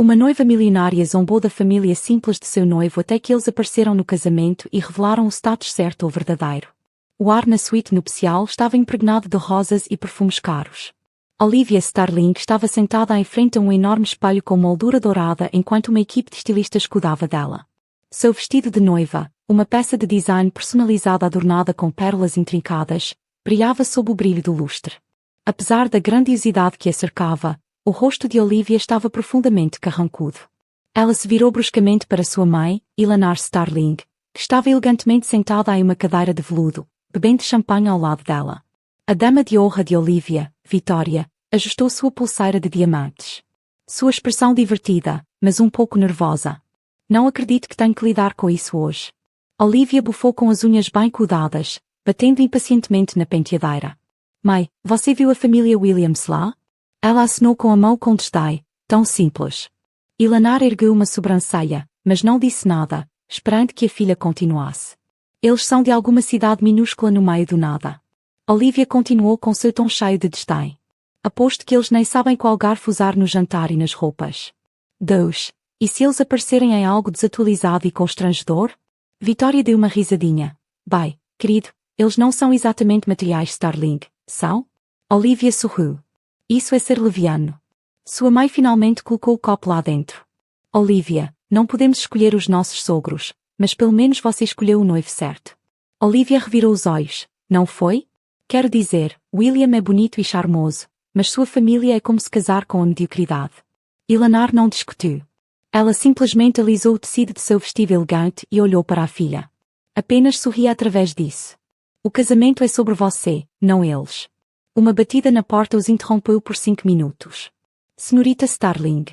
Uma noiva milionária zombou da família simples de seu noivo até que eles apareceram no casamento e revelaram o status certo ou verdadeiro. O ar na suíte nupcial estava impregnado de rosas e perfumes caros. Olivia Starling estava sentada em frente a um enorme espelho com moldura dourada enquanto uma equipe de estilistas cuidava dela. Seu vestido de noiva, uma peça de design personalizada adornada com pérolas intrincadas, brilhava sob o brilho do lustre. Apesar da grandiosidade que a cercava, o rosto de Olivia estava profundamente carrancudo. Ela se virou bruscamente para sua mãe, Eleanor Starling, que estava elegantemente sentada em uma cadeira de veludo, bebendo champanhe ao lado dela. A dama de honra de Olivia, Victoria, ajustou sua pulseira de diamantes. Sua expressão divertida, mas um pouco nervosa. Não acredito que tenho que lidar com isso hoje. Olivia bufou com as unhas bem cuidadas, batendo impacientemente na penteadeira. Mãe, você viu a família Williams lá? Ela acenou com a mão com desdém, tão simples. Eleanor ergueu uma sobrancelha, mas não disse nada, esperando que a filha continuasse. Eles são de alguma cidade minúscula no meio do nada. Olivia continuou com seu tom cheio de desdém. Aposto que eles nem sabem qual garfo usar no jantar e nas roupas. Deus, e se eles aparecerem em algo desatualizado e constrangedor? Victoria deu uma risadinha. Bem, querido, eles não são exatamente materiais Starling, são? Olivia sorriu. Isso é ser leviano. Sua mãe finalmente colocou o copo lá dentro. Olivia, não podemos escolher os nossos sogros, mas pelo menos você escolheu o noivo certo. Olivia revirou os olhos, não foi? Quero dizer, William é bonito e charmoso, mas sua família é como se casar com a mediocridade. Eleanor não discutiu. Ela simplesmente alisou o tecido de seu vestido elegante e olhou para a filha. Apenas sorria através disso. O casamento é sobre você, não eles. Uma batida na porta os interrompeu por 5 minutos. Senhorita Starling.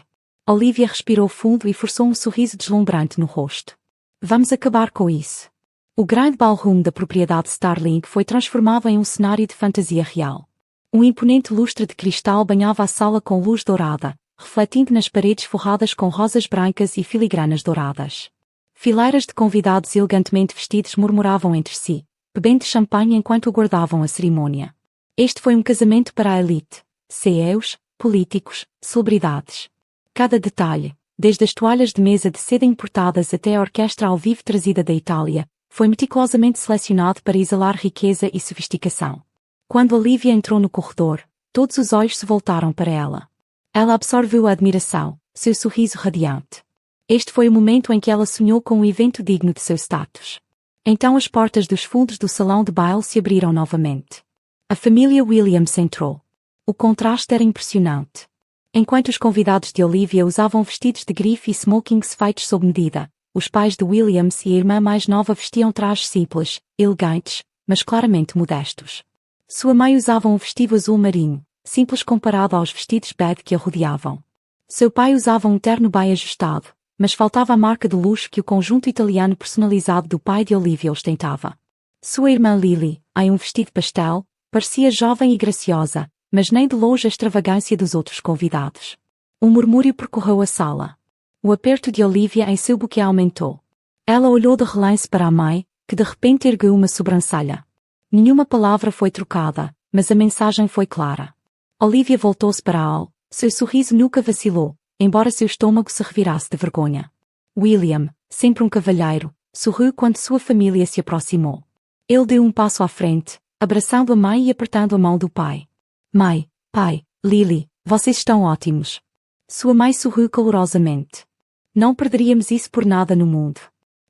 Olivia respirou fundo e forçou um sorriso deslumbrante no rosto. Vamos acabar com isso. O grande ballroom da propriedade Starling foi transformado em um cenário de fantasia real. Um imponente lustre de cristal banhava a sala com luz dourada, refletindo nas paredes forradas com rosas brancas e filigranas douradas. Fileiras de convidados elegantemente vestidos murmuravam entre si, bebendo champanhe enquanto aguardavam a cerimônia. Este foi um casamento para a elite, CEOs, políticos, celebridades. Cada detalhe, desde as toalhas de mesa de seda importadas até a orquestra ao vivo trazida da Itália, foi meticulosamente selecionado para exalar riqueza e sofisticação. Quando Olivia entrou no corredor, todos os olhos se voltaram para ela. Ela absorveu a admiração, seu sorriso radiante. Este foi o momento em que ela sonhou com um evento digno de seu status. Então as portas dos fundos do salão de baile se abriram novamente. A família Williams entrou. O contraste era impressionante. Enquanto os convidados de Olivia usavam vestidos de grife e smokings feitos sob medida, os pais de Williams e a irmã mais nova vestiam trajes simples, elegantes, mas claramente modestos. Sua mãe usava um vestido azul marinho, simples comparado aos vestidos bege que a rodeavam. Seu pai usava um terno bem ajustado, mas faltava a marca de luxo que o conjunto italiano personalizado do pai de Olivia ostentava. Sua irmã Lily, em um vestido pastel, parecia jovem e graciosa, mas nem de longe a extravagância dos outros convidados. Um murmúrio percorreu a sala. O aperto de Olivia em seu buquê aumentou. Ela olhou de relance para a mãe, que de repente ergueu uma sobrancelha. Nenhuma palavra foi trocada, mas a mensagem foi clara. Olivia voltou-se para Al, seu sorriso nunca vacilou, embora seu estômago se revirasse de vergonha. William, sempre um cavalheiro, sorriu quando sua família se aproximou. Ele deu um passo à frente, abraçando a mãe e apertando a mão do pai. Mãe, pai, Lily, vocês estão ótimos. Sua mãe sorriu calorosamente. Não perderíamos isso por nada no mundo.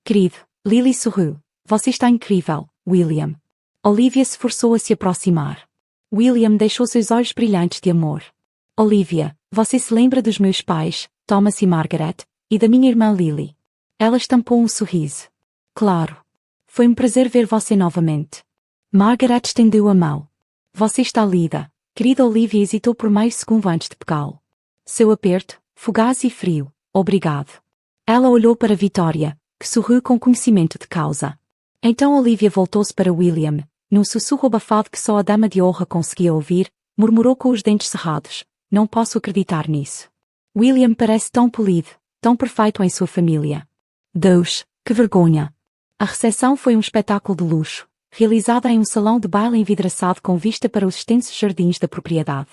Querido, Lily sorriu. Você está incrível, William. Olivia se forçou a se aproximar. William deixou seus olhos brilhantes de amor. Olivia, você se lembra dos meus pais, Thomas e Margaret, e da minha irmã Lily? Ela estampou um sorriso. Claro. Foi um prazer ver você novamente. Margaret estendeu a mão. Você está linda. Querida Olivia hesitou por meio segundo antes de pegá-lo. Seu aperto, fugaz e frio. Obrigado. Ela olhou para Victoria, que sorriu com conhecimento de causa. Então Olivia voltou-se para William, num sussurro abafado que só a dama de honra conseguia ouvir, murmurou com os dentes cerrados. Não posso acreditar nisso. William parece tão polido, tão perfeito em sua família. Deus, que vergonha. A recepção foi um espetáculo de luxo, realizada em um salão de baile envidraçado com vista para os extensos jardins da propriedade.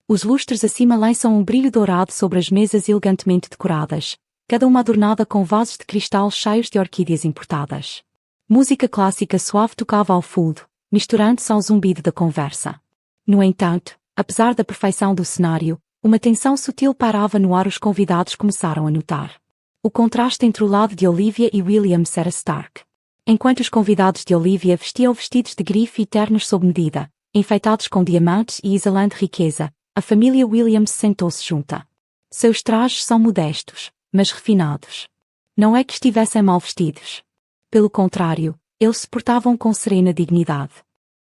Os lustres acima lançam um brilho dourado sobre as mesas elegantemente decoradas, cada uma adornada com vasos de cristal cheios de orquídeas importadas. Música clássica suave tocava ao fundo, misturando-se ao zumbido da conversa. No entanto, apesar da perfeição do cenário, uma tensão sutil pairava no ar. Os convidados começaram a notar. O contraste entre o lado de Olivia e Williams era stark. Enquanto os convidados de Olivia vestiam vestidos de grife e ternos sob medida, enfeitados com diamantes e exalando riqueza, a família Williams sentou-se junta. Seus trajes são modestos, mas refinados. Não é que estivessem mal vestidos. Pelo contrário, eles se portavam com serena dignidade.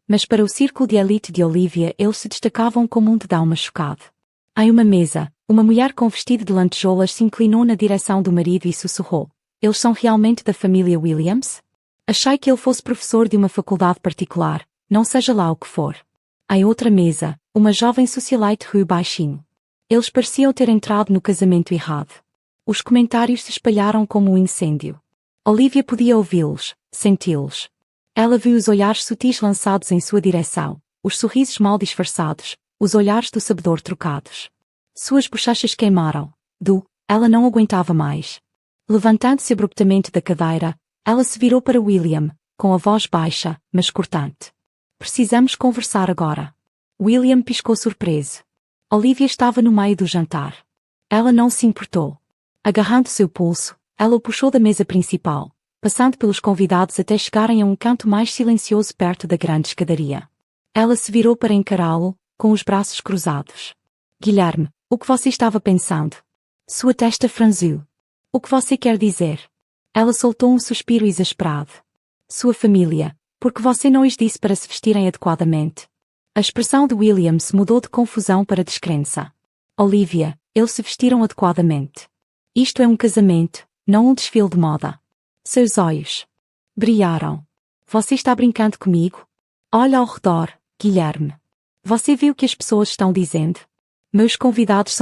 Mas para o círculo de elite de Olivia eles se destacavam como um dedão machucado. Em uma mesa, uma mulher com vestido de lantejoulas se inclinou na direção do marido e sussurrou: "Eles são realmente da família Williams? Achei que ele fosse professor de uma faculdade particular, não seja lá o que for." Em outra mesa, uma jovem socialite riu baixinho. Eles pareciam ter entrado no casamento errado. Os comentários se espalharam como um incêndio. Olivia podia ouvi-los, senti-los. Ela viu os olhares sutis lançados em sua direção, os sorrisos mal disfarçados, os olhares do sabedor trocados. Suas bochechas queimaram. Ela não aguentava mais. Levantando-se abruptamente da cadeira, ela se virou para William, com a voz baixa, mas cortante. "Precisamos conversar agora." William piscou surpreso. Olivia estava no meio do jantar. Ela não se importou. Agarrando seu pulso, ela o puxou da mesa principal, passando pelos convidados até chegarem a um canto mais silencioso perto da grande escadaria. Ela se virou para encará-lo, com os braços cruzados. "Guilherme, o que você estava pensando?" Sua testa franziu. "O que você quer dizer?" Ela soltou um suspiro exasperado. "Sua família, porque você não lhes disse para se vestirem adequadamente?" A expressão de William se mudou de confusão para descrença. "Olivia, eles se vestiram adequadamente. Isto é um casamento, não um desfile de moda." Seus olhos brilharam. "Você está brincando comigo? Olha ao redor, Guilherme. Você viu o que as pessoas estão dizendo? Meus convidados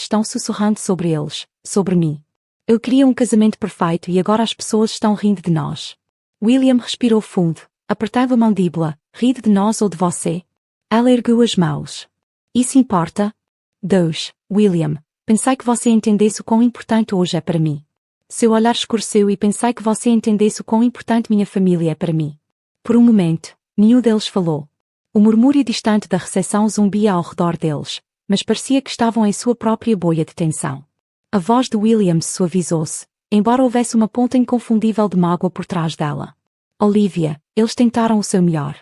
estão sussurrando sobre eles, sobre mim. Eu queria um casamento perfeito e agora as pessoas estão rindo de nós." William respirou fundo, apertando a mandíbula. "Rindo de nós ou de você?" Ela ergueu as mãos. "Isso importa?" "Deus, William, pensei que você entendesse o quão importante hoje é para mim." Seu olhar escureceu e pensei que você entendesse o quão importante minha família é para mim. Por um momento, nenhum deles falou. O murmúrio distante da recepção zumbia ao redor deles, mas parecia que estavam em sua própria bolha de tensão. A voz de William suavizou-se, embora houvesse uma ponta inconfundível de mágoa por trás dela. "Olivia, eles tentaram o seu melhor.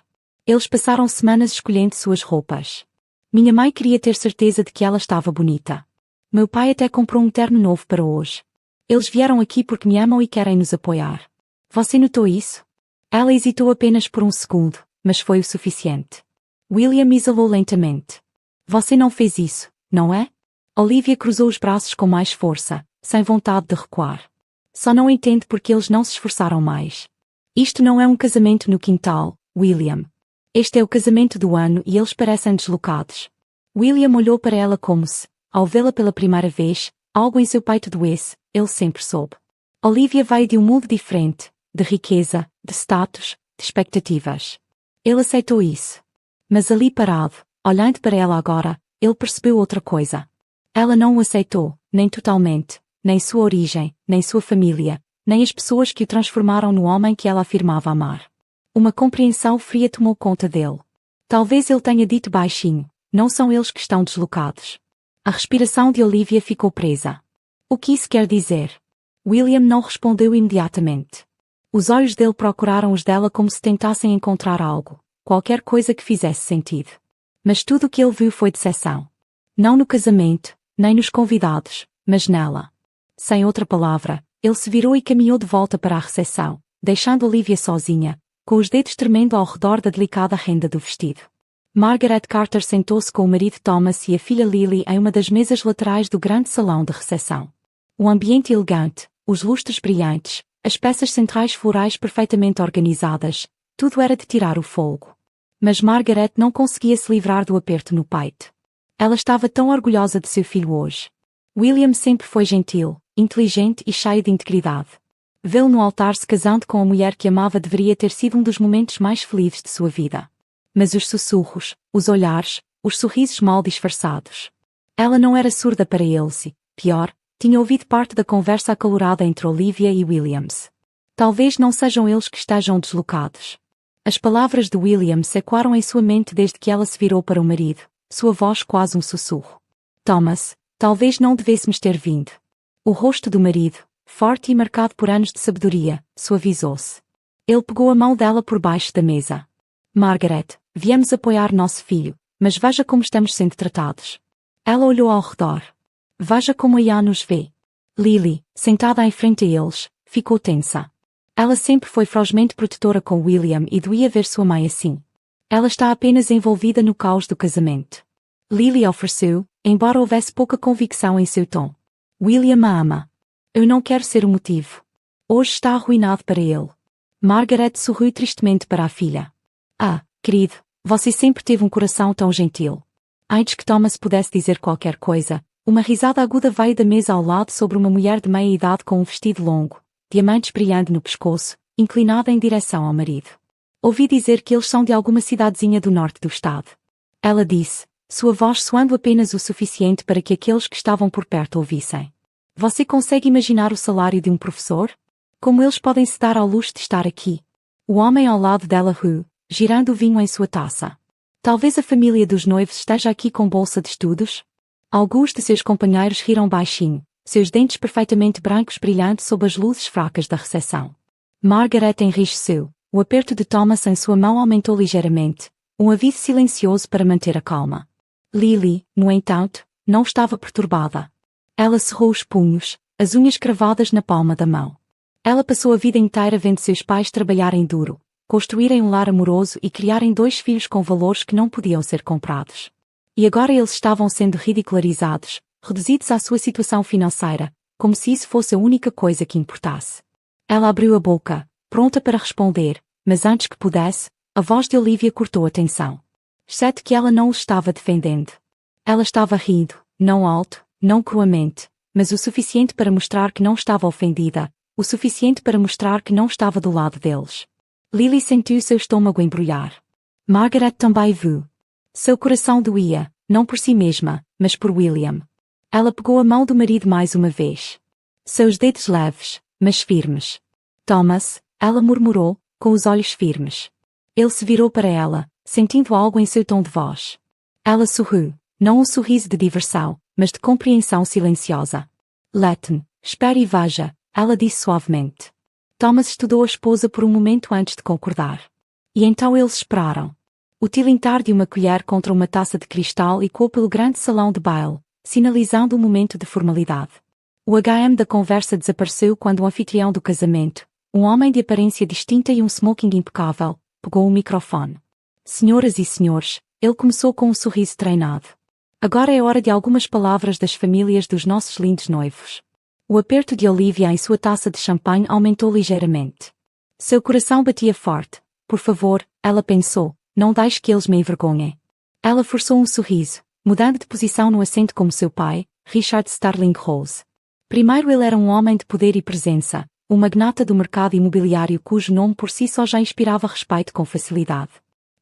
Eles passaram semanas escolhendo suas roupas. Minha mãe queria ter certeza de que ela estava bonita. Meu pai até comprou um terno novo para hoje. Eles vieram aqui porque me amam e querem nos apoiar. Você notou isso?" Ela hesitou apenas por um segundo, mas foi o suficiente. William exalou lentamente. "Você não fez isso, não é?" Olivia cruzou os braços com mais força, sem vontade de recuar. "Só não entende porque eles não se esforçaram mais. Isto não é um casamento no quintal, William. Este é o casamento do ano e eles parecem deslocados." William olhou para ela como se, ao vê-la pela primeira vez, algo em seu peito doesse. Ele sempre soube. Olivia veio de um mundo diferente, de riqueza, de status, de expectativas. Ele aceitou isso. Mas ali parado, olhando para ela agora, ele percebeu outra coisa. Ela não o aceitou, nem totalmente, nem sua origem, nem sua família, nem as pessoas que o transformaram no homem que ela afirmava amar. Uma compreensão fria tomou conta dele. Talvez ele tenha dito baixinho: "Não são eles que estão deslocados." A respiração de Olivia ficou presa. O que isso quer dizer? William não respondeu imediatamente. Os olhos dele procuraram os dela como se tentassem encontrar algo, qualquer coisa que fizesse sentido. Mas tudo o que ele viu foi decepção. Não no casamento, nem nos convidados, mas nela. Sem outra palavra, ele se virou e caminhou de volta para a recepção, deixando Olivia sozinha, com os dedos tremendo ao redor da delicada renda do vestido. Margaret Carter sentou-se com o marido Thomas e a filha Lily em uma das mesas laterais do grande salão de recepção. O ambiente elegante, os lustres brilhantes, as peças centrais florais perfeitamente organizadas, tudo era de tirar o fôlego. Mas Margaret não conseguia se livrar do aperto no peito. Ela estava tão orgulhosa de seu filho hoje. William sempre foi gentil, inteligente e cheio de integridade. Vê-lo no altar se casando com a mulher que amava deveria ter sido um dos momentos mais felizes de sua vida. Mas os sussurros, os olhares, os sorrisos mal disfarçados. Ela não era surda para eles e, pior, tinha ouvido parte da conversa acalorada entre Olivia e Williams. Talvez não sejam eles que estejam deslocados. As palavras de Williams ecoaram em sua mente desde que ela se virou para o marido, sua voz quase um sussurro. Thomas, talvez não devêssemos ter vindo. O rosto do marido, forte e marcado por anos de sabedoria, suavizou-se. Ele pegou a mão dela por baixo da mesa. Margaret, viemos apoiar nosso filho, mas veja como estamos sendo tratados. Ela olhou ao redor. Veja como a Ian nos vê. Lily, sentada em frente a eles, ficou tensa. Ela sempre foi ferozmente protetora com William e doía ver sua mãe assim. Ela está apenas envolvida no caos do casamento. Lily ofereceu, embora houvesse pouca convicção em seu tom. William a ama. Eu não quero ser o motivo. Hoje está arruinado para ele. Margaret sorriu tristemente para a filha. Ah, querido, você sempre teve um coração tão gentil. Antes que Thomas pudesse dizer qualquer coisa, uma risada aguda veio da mesa ao lado sobre uma mulher de meia idade com um vestido longo, diamantes brilhando no pescoço, inclinada em direção ao marido. Ouvi dizer que eles são de alguma cidadezinha do norte do estado. Ela disse, sua voz soando apenas o suficiente para que aqueles que estavam por perto ouvissem. Você consegue imaginar o salário de um professor? Como eles podem se dar ao luxo de estar aqui? O homem ao lado dela riu, girando o vinho em sua taça. Talvez a família dos noivos esteja aqui com bolsa de estudos? Alguns de seus companheiros riram baixinho, seus dentes perfeitamente brancos brilhando sob as luzes fracas da recepção. Margaret enrijeceu, o aperto de Thomas em sua mão aumentou ligeiramente, um aviso silencioso para manter a calma. Lily, no entanto, não estava perturbada. Ela cerrou os punhos, as unhas cravadas na palma da mão. Ela passou a vida inteira vendo seus pais trabalharem duro, construírem um lar amoroso e criarem 2 filhos com valores que não podiam ser comprados. E agora eles estavam sendo ridicularizados, reduzidos à sua situação financeira, como se isso fosse a única coisa que importasse. Ela abriu a boca, pronta para responder, mas antes que pudesse, a voz de Olivia cortou a tensão. Exceto que ela não os estava defendendo. Ela estava rindo, não alto, não cruamente, mas o suficiente para mostrar que não estava ofendida, o suficiente para mostrar que não estava do lado deles. Lily sentiu seu estômago embrulhar. Margaret também viu. Seu coração doía, não por si mesma, mas por William. Ela pegou a mão do marido mais uma vez. Seus dedos leves, mas firmes. Thomas, ela murmurou, com os olhos firmes. Ele se virou para ela, sentindo algo em seu tom de voz. Ela sorriu, não um sorriso de diversão, mas de compreensão silenciosa. Let-me, espere e veja, ela disse suavemente. Thomas estudou a esposa por um momento antes de concordar. E então eles esperaram. O tilintar de uma colher contra uma taça de cristal ecoou pelo grande salão de baile, sinalizando um momento de formalidade. O HM da conversa desapareceu quando o anfitrião do casamento, um homem de aparência distinta e um smoking impecável, pegou o microfone. Senhoras e senhores, ele começou com um sorriso treinado. Agora é hora de algumas palavras das famílias dos nossos lindos noivos. O aperto de Olivia em sua taça de champanhe aumentou ligeiramente. Seu coração batia forte. Por favor, ela pensou, não deixe que eles me envergonhem. Ela forçou um sorriso, mudando de posição no assento como seu pai, Richard Starling Rose. Primeiro ele era um homem de poder e presença, um magnata do mercado imobiliário cujo nome por si só já inspirava respeito com facilidade.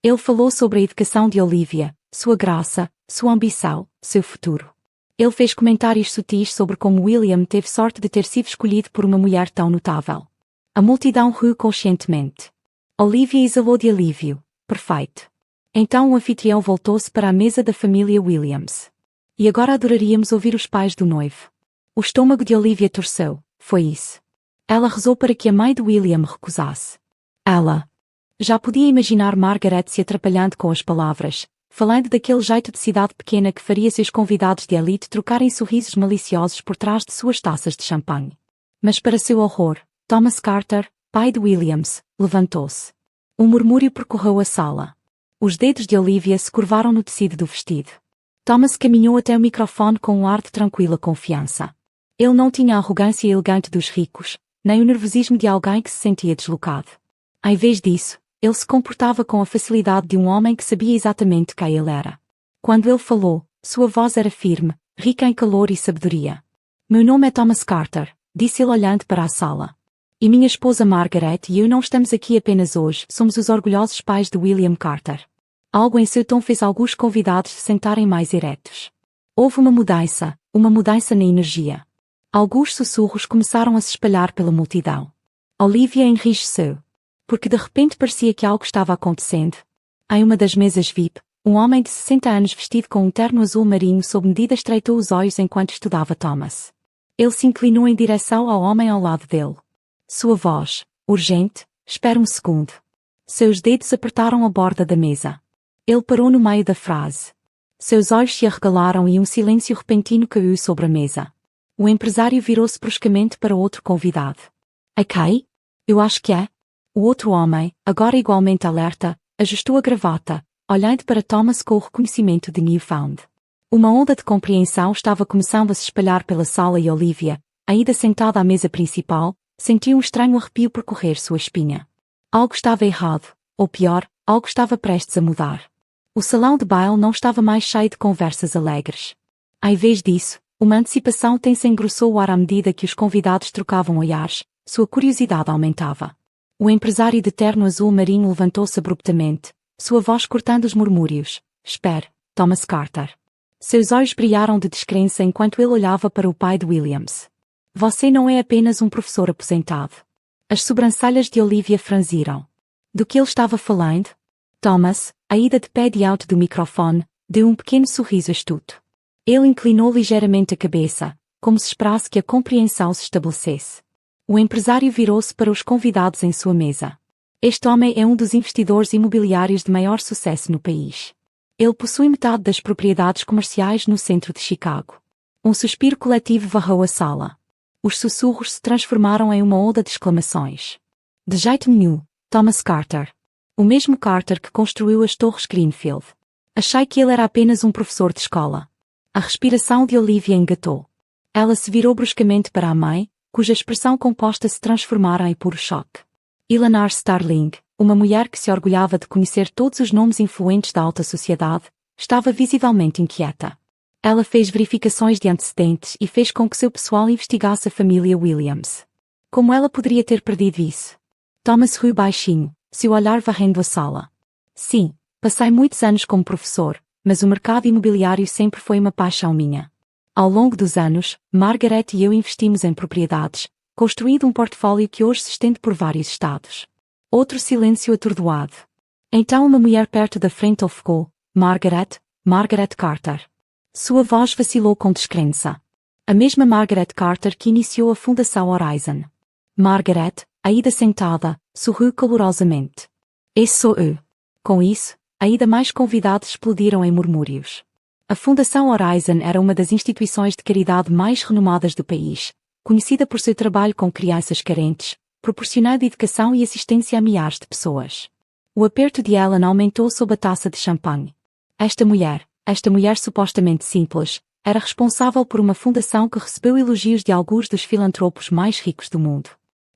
Ele falou sobre a educação de Olivia, sua graça, sua ambição, seu futuro. Ele fez comentários sutis sobre como William teve sorte de ter sido escolhido por uma mulher tão notável. A multidão riu conscientemente. Olivia exalou de alívio. Perfeito. Então o anfitrião voltou-se para a mesa da família Williams. E agora adoraríamos ouvir os pais do noivo. O estômago de Olivia torceu. Foi isso. Ela rezou para que a mãe de William recusasse. Ela já podia imaginar Margaret se atrapalhando com as palavras, falando daquele jeito de cidade pequena que faria seus convidados de elite trocarem sorrisos maliciosos por trás de suas taças de champanhe. Mas para seu horror, Thomas Carter, pai de Williams, levantou-se. Um murmúrio percorreu a sala. Os dedos de Olivia se curvaram no tecido do vestido. Thomas caminhou até o microfone com um ar de tranquila confiança. Ele não tinha a arrogância elegante dos ricos, nem o nervosismo de alguém que se sentia deslocado. Em vez disso, ele se comportava com a facilidade de um homem que sabia exatamente quem ele era. Quando ele falou, sua voz era firme, rica em calor e sabedoria. Meu nome é Thomas Carter, disse ele olhando para a sala. E minha esposa Margaret e eu não estamos aqui apenas hoje, somos os orgulhosos pais de William Carter. Algo em seu tom fez alguns convidados se sentarem mais eretos. Houve uma mudança na energia. Alguns sussurros começaram a se espalhar pela multidão. Olivia enrijeceu. Porque de repente parecia que algo estava acontecendo. Em uma das mesas VIP, um homem de 60 anos vestido com um terno azul marinho sob medida estreitou os olhos enquanto estudava Thomas. Ele se inclinou em direção ao homem ao lado dele. Sua voz, urgente, espera um segundo. Seus dedos apertaram a borda da mesa. Ele parou no meio da frase. Seus olhos se arregalaram e um silêncio repentino caiu sobre a mesa. O empresário virou-se bruscamente para outro convidado. É Kay? Eu acho que é. O outro homem, agora igualmente alerta, ajustou a gravata, olhando para Thomas com o reconhecimento de Newfound. Uma onda de compreensão estava começando a se espalhar pela sala e Olivia, ainda sentada à mesa principal, sentiu um estranho arrepio percorrer sua espinha. Algo estava errado, ou pior, algo estava prestes a mudar. O salão de baile não estava mais cheio de conversas alegres. Em vez disso, uma antecipação tensa engrossou o ar à medida que os convidados trocavam olhares, sua curiosidade aumentava. O empresário de terno azul marinho levantou-se abruptamente, sua voz cortando os murmúrios. Espere, Thomas Carter. Seus olhos brilharam de descrença enquanto ele olhava para o pai de Williams. Você não é apenas um professor aposentado. As sobrancelhas de Olivia franziram. Do que ele estava falando? Thomas, ainda de pé diante do microfone, deu um pequeno sorriso astuto. Ele inclinou ligeiramente a cabeça, como se esperasse que a compreensão se estabelecesse. O empresário virou-se para os convidados em sua mesa. Este homem é um dos investidores imobiliários de maior sucesso no país. Ele possui metade das propriedades comerciais no centro de Chicago. Um suspiro coletivo varreu a sala. Os sussurros se transformaram em uma onda de exclamações. De jeito nenhum, Thomas Carter. O mesmo Carter que construiu as Torres Greenfield. Achei que ele era apenas um professor de escola. A respiração de Olivia engatou. Ela se virou bruscamente para a mãe, cuja expressão composta se transformara em puro choque. Eleanor Starling, uma mulher que se orgulhava de conhecer todos os nomes influentes da alta sociedade, estava visivelmente inquieta. Ela fez verificações de antecedentes e fez com que seu pessoal investigasse a família Williams. Como ela poderia ter perdido isso? Thomas riu baixinho, seu olhar varrendo a sala. Sim, passei muitos anos como professor, mas o mercado imobiliário sempre foi uma paixão minha. Ao longo dos anos, Margaret e eu investimos em propriedades, construindo um portfólio que hoje se estende por vários estados. Outro silêncio atordoado. Então uma mulher perto da frente ofegou, Margaret Carter. Sua voz vacilou com descrença. A mesma Margaret Carter que iniciou a Fundação Horizon. Margaret, ainda sentada, sorriu calorosamente. Esse sou eu. Com isso, ainda mais convidados explodiram em murmúrios. A Fundação Horizon era uma das instituições de caridade mais renomadas do país, conhecida por seu trabalho com crianças carentes, proporcionando educação e assistência a milhares de pessoas. O aperto de Ellen aumentou sob a taça de champanhe. Esta mulher supostamente simples, era responsável por uma fundação que recebeu elogios de alguns dos filantropos mais ricos do mundo.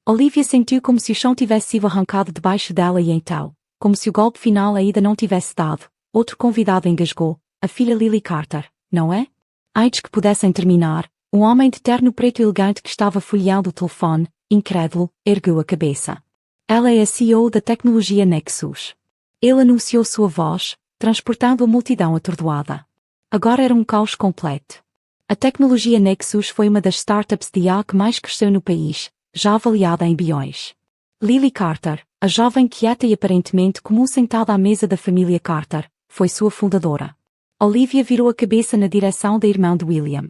Olivia sentiu como se o chão tivesse sido arrancado debaixo dela e então, como se o golpe final ainda não tivesse dado, outro convidado engasgou, a filha Lily Carter, não é? Antes que pudessem terminar, um homem de terno preto elegante que estava folheando o telefone, incrédulo, ergueu a cabeça. Ela é a CEO da tecnologia Nexus. Ele anunciou sua voz, transportando a multidão atordoada. Agora era um caos completo. A tecnologia Nexus foi uma das startups de IA que mais cresceu no país, já avaliada em bilhões. Lily Carter, a jovem quieta e aparentemente comum sentada à mesa da família Carter, foi sua fundadora. Olivia virou a cabeça na direção da irmã de William.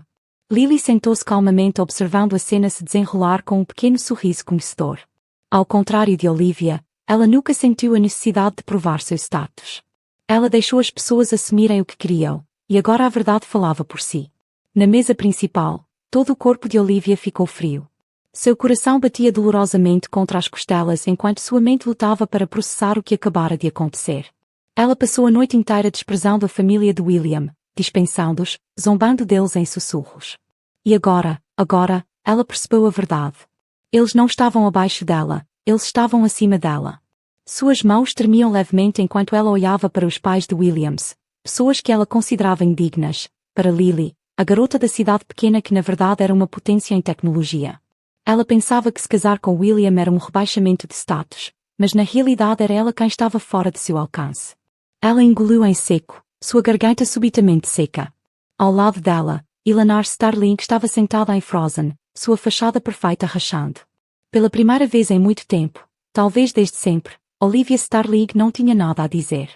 Lily sentou-se calmamente observando a cena se desenrolar com um pequeno sorriso conhecedor. Ao contrário de Olivia, ela nunca sentiu a necessidade de provar seu status. Ela deixou as pessoas assumirem o que queriam, e agora a verdade falava por si. Na mesa principal, todo o corpo de Olivia ficou frio. Seu coração batia dolorosamente contra as costelas enquanto sua mente lutava para processar o que acabara de acontecer. Ela passou a noite inteira desprezando a família de William, dispensando-os, zombando deles em sussurros. E agora, ela percebeu a verdade. Eles não estavam abaixo dela, eles estavam acima dela. Suas mãos tremiam levemente enquanto ela olhava para os pais de Williams, pessoas que ela considerava indignas, para Lily, a garota da cidade pequena que na verdade era uma potência em tecnologia. Ela pensava que se casar com William era um rebaixamento de status, mas na realidade era ela quem estava fora de seu alcance. Ela engoliu em seco, sua garganta subitamente seca. Ao lado dela, Eleanor Starling estava sentada em Frozen, sua fachada perfeita rachando. Pela primeira vez em muito tempo, talvez desde sempre, Olivia Starling não tinha nada a dizer.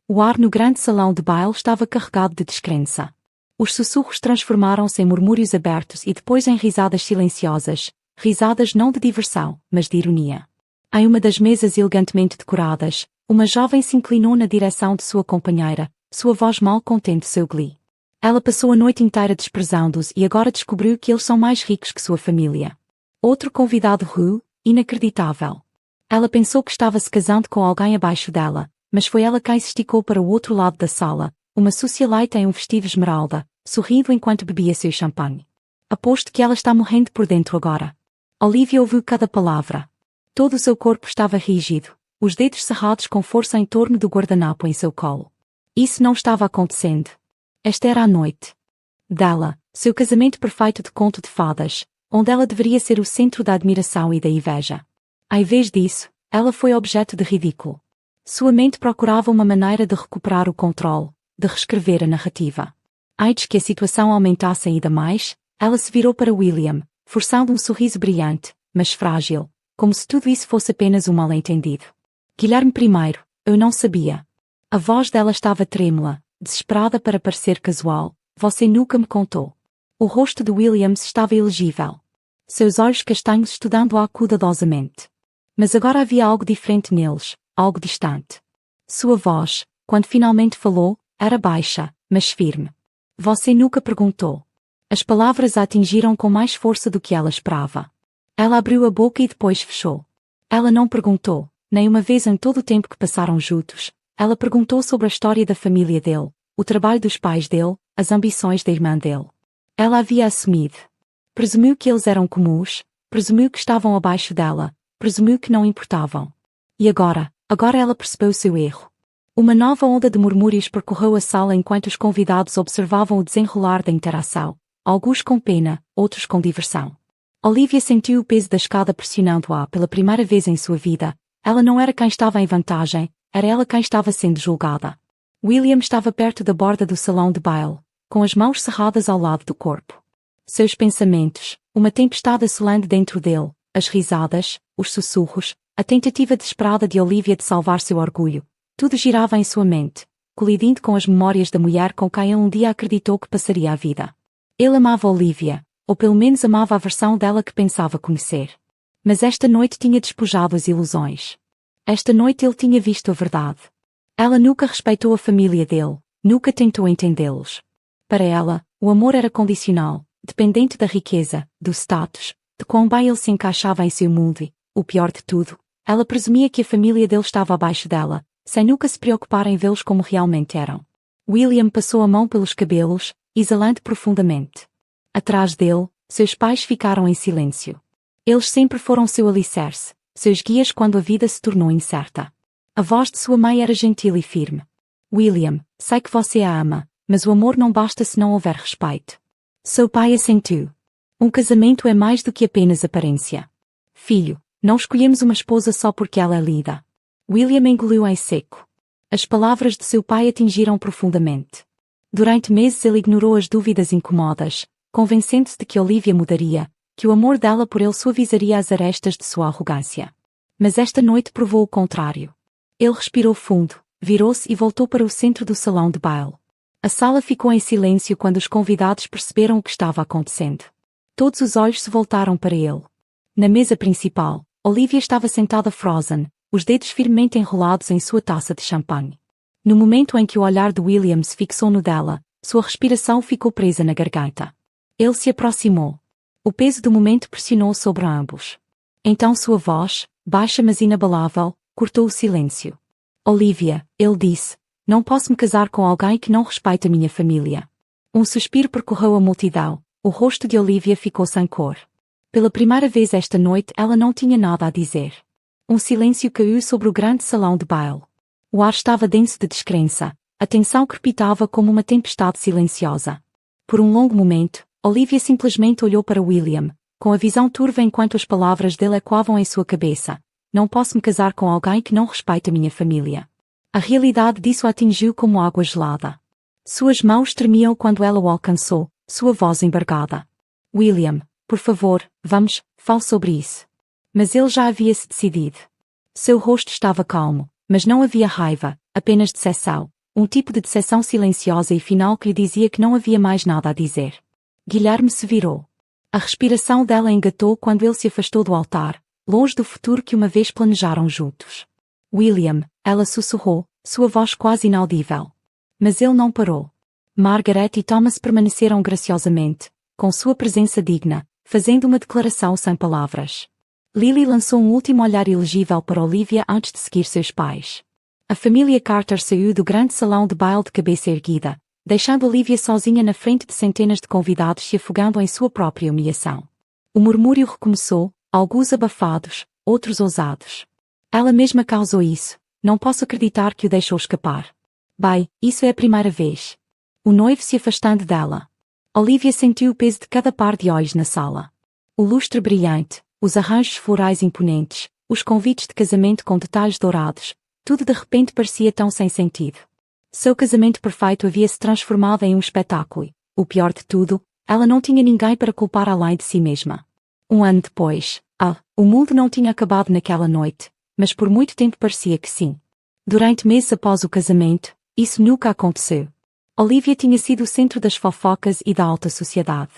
O ar no grande salão de baile estava carregado de descrença. Os sussurros transformaram-se em murmúrios abertos e depois em risadas silenciosas, risadas não de diversão, mas de ironia. Em uma das mesas elegantemente decoradas, uma jovem se inclinou na direção de sua companheira, sua voz mal contente seu glee. Ela passou a noite inteira desprezando-os e agora descobriu que eles são mais ricos que sua família. Outro convidado riu, inacreditável. Ela pensou que estava se casando com alguém abaixo dela, mas foi ela quem se esticou para o outro lado da sala, uma socialite em um vestido esmeralda, sorrindo enquanto bebia seu champanhe. Aposto que ela está morrendo por dentro agora. Olivia ouviu cada palavra. Todo o seu corpo estava rígido, os dedos cerrados com força em torno do guardanapo em seu colo. Isso não estava acontecendo. Esta era a noite dela, seu casamento perfeito de conto de fadas, onde ela deveria ser o centro da admiração e da inveja. Em vez disso, ela foi objeto de ridículo. Sua mente procurava uma maneira de recuperar o controle, de reescrever a narrativa. Antes que a situação aumentasse ainda mais, ela se virou para William, forçando um sorriso brilhante, mas frágil, como se tudo isso fosse apenas um mal-entendido. Guilherme I, eu não sabia. A voz dela estava trêmula, desesperada para parecer casual, você nunca me contou. O rosto de Williams estava ilegível. Seus olhos castanhos estudando-a cuidadosamente. Mas agora havia algo diferente neles, algo distante. Sua voz, quando finalmente falou, era baixa, mas firme. Você nunca perguntou. As palavras a atingiram com mais força do que ela esperava. Ela abriu a boca e depois fechou. Ela não perguntou, nem uma vez em todo o tempo que passaram juntos. Ela perguntou sobre a história da família dele, o trabalho dos pais dele, as ambições da irmã dele. Ela havia assumido. Presumiu que eles eram comuns, presumiu que estavam abaixo dela, presumiu que não importavam. E agora ela percebeu seu erro. Uma nova onda de murmúrios percorreu a sala enquanto os convidados observavam o desenrolar da interação, alguns com pena, outros com diversão. Olivia sentiu o peso da escada pressionando-a pela primeira vez em sua vida. Ela não era quem estava em vantagem, era ela quem estava sendo julgada. William estava perto da borda do salão de baile, com as mãos cerradas ao lado do corpo. Seus pensamentos, uma tempestade assolando dentro dele, as risadas, os sussurros, a tentativa desesperada de Olivia de salvar seu orgulho, tudo girava em sua mente, colidindo com as memórias da mulher com quem ele um dia acreditou que passaria a vida. Ele amava Olivia, ou pelo menos amava a versão dela que pensava conhecer. Mas esta noite tinha despojado as ilusões. Esta noite ele tinha visto a verdade. Ela nunca respeitou a família dele, nunca tentou entendê-los. Para ela, o amor era condicional, dependente da riqueza, do status, de quão bem ele se encaixava em seu mundo e, o pior de tudo, ela presumia que a família dele estava abaixo dela, sem nunca se preocupar em vê-los como realmente eram. William passou a mão pelos cabelos, exalando profundamente. Atrás dele, seus pais ficaram em silêncio. Eles sempre foram seu alicerce, seus guias quando a vida se tornou incerta. A voz de sua mãe era gentil e firme. William, sei que você a ama, mas o amor não basta se não houver respeito. Seu pai assentiu. Um casamento é mais do que apenas aparência. Filho, não escolhemos uma esposa só porque ela é linda. William engoliu em seco. As palavras de seu pai atingiram profundamente. Durante meses ele ignorou as dúvidas incomodas, convencendo-se de que Olivia mudaria, que o amor dela por ele suavizaria as arestas de sua arrogância. Mas esta noite provou o contrário. Ele respirou fundo, virou-se e voltou para o centro do salão de baile. A sala ficou em silêncio quando os convidados perceberam o que estava acontecendo. Todos os olhos se voltaram para ele. Na mesa principal, Olivia estava sentada frozen, os dedos firmemente enrolados em sua taça de champanhe. No momento em que o olhar de William se fixou no dela, sua respiração ficou presa na garganta. Ele se aproximou. O peso do momento pressionou sobre ambos. Então sua voz, baixa mas inabalável, cortou o silêncio. Olivia, ele disse, não posso me casar com alguém que não respeita minha família. Um suspiro percorreu a multidão, o rosto de Olivia ficou sem cor. Pela primeira vez esta noite ela não tinha nada a dizer. Um silêncio caiu sobre o grande salão de baile. O ar estava denso de descrença, a tensão crepitava como uma tempestade silenciosa. Por um longo momento, Olivia simplesmente olhou para William, com a visão turva enquanto as palavras dele ecoavam em sua cabeça. Não posso me casar com alguém que não respeita minha família. A realidade disso a atingiu como água gelada. Suas mãos tremiam quando ela o alcançou, sua voz embargada. William, por favor, vamos, fale sobre isso. Mas ele já havia se decidido. Seu rosto estava calmo, mas não havia raiva, apenas decepção, um tipo de decepção silenciosa e final que lhe dizia que não havia mais nada a dizer. Guilherme se virou. A respiração dela engatou quando ele se afastou do altar, longe do futuro que uma vez planejaram juntos. William, ela sussurrou, sua voz quase inaudível. Mas ele não parou. Margaret e Thomas permaneceram graciosamente, com sua presença digna, fazendo uma declaração sem palavras. Lily lançou um último olhar ilegível para Olivia antes de seguir seus pais. A família Carter saiu do grande salão de baile de cabeça erguida, deixando Olivia sozinha na frente de centenas de convidados se afogando em sua própria humilhação. O murmúrio recomeçou, alguns abafados, outros ousados. Ela mesma causou isso, não posso acreditar que o deixou escapar. Bem, isso é a primeira vez. O noivo se afastando dela. Olivia sentiu o peso de cada par de olhos na sala. O lustre brilhante, os arranjos florais imponentes, os convites de casamento com detalhes dourados, tudo de repente parecia tão sem sentido. Seu casamento perfeito havia se transformado em um espetáculo. O pior de tudo, ela não tinha ninguém para culpar além de si mesma. Um ano depois, o mundo não tinha acabado naquela noite, mas por muito tempo parecia que sim. Durante meses após o casamento, isso nunca aconteceu. Olivia tinha sido o centro das fofocas e da alta sociedade.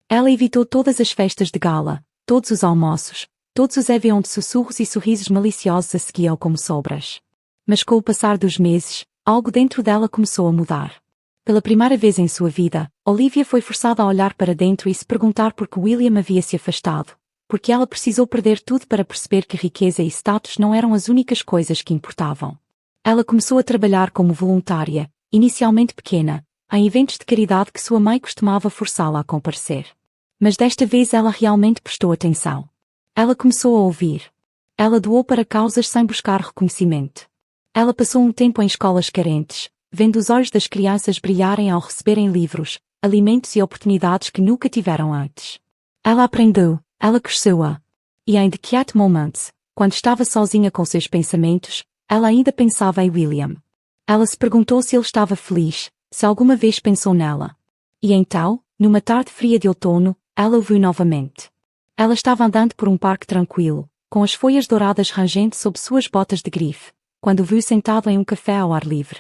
Ela evitou todas as festas de gala, todos os almoços, todos os eventos onde sussurros e sorrisos maliciosos a seguiam como sobras. Mas com o passar dos meses, algo dentro dela começou a mudar. Pela primeira vez em sua vida, Olivia foi forçada a olhar para dentro e se perguntar por que William havia se afastado, porque ela precisou perder tudo para perceber que riqueza e status não eram as únicas coisas que importavam. Ela começou a trabalhar como voluntária, inicialmente pequena, em eventos de caridade que sua mãe costumava forçá-la a comparecer. Mas desta vez ela realmente prestou atenção. Ela começou a ouvir. Ela doou para causas sem buscar reconhecimento. Ela passou um tempo em escolas carentes, vendo os olhos das crianças brilharem ao receberem livros, alimentos e oportunidades que nunca tiveram antes. Ela aprendeu, ela cresceu-a. E em The Quiet Moments, quando estava sozinha com seus pensamentos, ela ainda pensava em William. Ela se perguntou se ele estava feliz, se alguma vez pensou nela. E então, numa tarde fria de outono, ela o viu novamente. Ela estava andando por um parque tranquilo, com as folhas douradas rangendo sob suas botas de grife, quando o viu sentado em um café ao ar livre.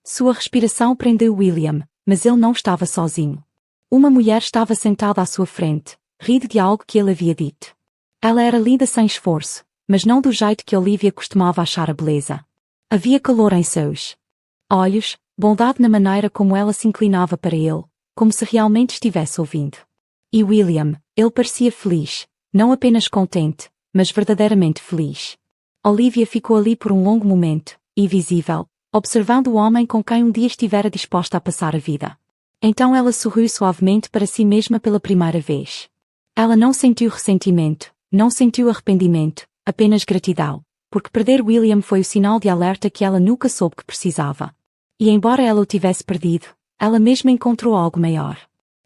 Sua respiração prendeu William, mas ele não estava sozinho. Uma mulher estava sentada à sua frente, rindo de algo que ele havia dito. Ela era linda sem esforço, mas não do jeito que Olivia costumava achar a beleza. Havia calor em seus olhos, bondade na maneira como ela se inclinava para ele, como se realmente estivesse ouvindo. E William, ele parecia feliz, não apenas contente, mas verdadeiramente feliz. Olivia ficou ali por um longo momento, invisível, observando o homem com quem um dia estivera disposta a passar a vida. Então ela sorriu suavemente para si mesma pela primeira vez. Ela não sentiu ressentimento, não sentiu arrependimento, apenas gratidão, porque perder William foi o sinal de alerta que ela nunca soube que precisava. E embora ela o tivesse perdido, ela mesma encontrou algo maior.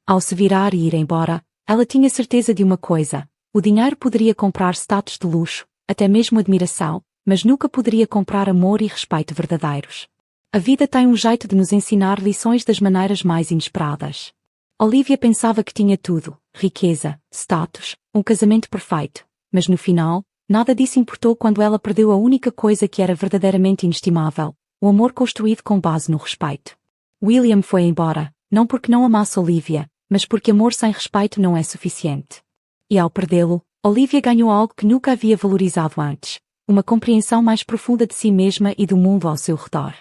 Ao se virar e ir embora, ela tinha certeza de uma coisa: o dinheiro poderia comprar status de luxo, até mesmo admiração, mas nunca poderia comprar amor e respeito verdadeiros. A vida tem um jeito de nos ensinar lições das maneiras mais inesperadas. Olivia pensava que tinha tudo: riqueza, status, um casamento perfeito, mas no final, nada disso importou quando ela perdeu a única coisa que era verdadeiramente inestimável: o amor construído com base no respeito. William foi embora, não porque não amasse Olivia, mas porque amor sem respeito não é suficiente. E ao perdê-lo, Olivia ganhou algo que nunca havia valorizado antes: uma compreensão mais profunda de si mesma e do mundo ao seu redor.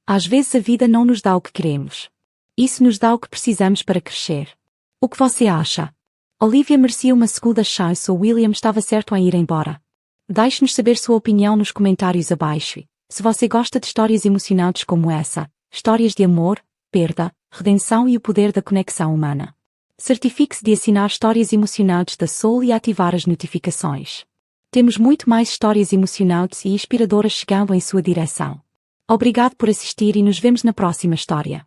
Às vezes a vida não nos dá o que queremos. Isso nos dá o que precisamos para crescer. O que você acha? Olivia merecia uma segunda chance ou William estava certo em ir embora? Deixe-nos saber sua opinião nos comentários abaixo. Se você gosta de histórias emocionantes como essa, histórias de amor, perda, redenção e o poder da conexão humana, certifique-se de assinar Histórias Emocionantes da Soul e ativar as notificações. Temos muito mais histórias emocionantes e inspiradoras chegando em sua direção. Obrigado por assistir e nos vemos na próxima história.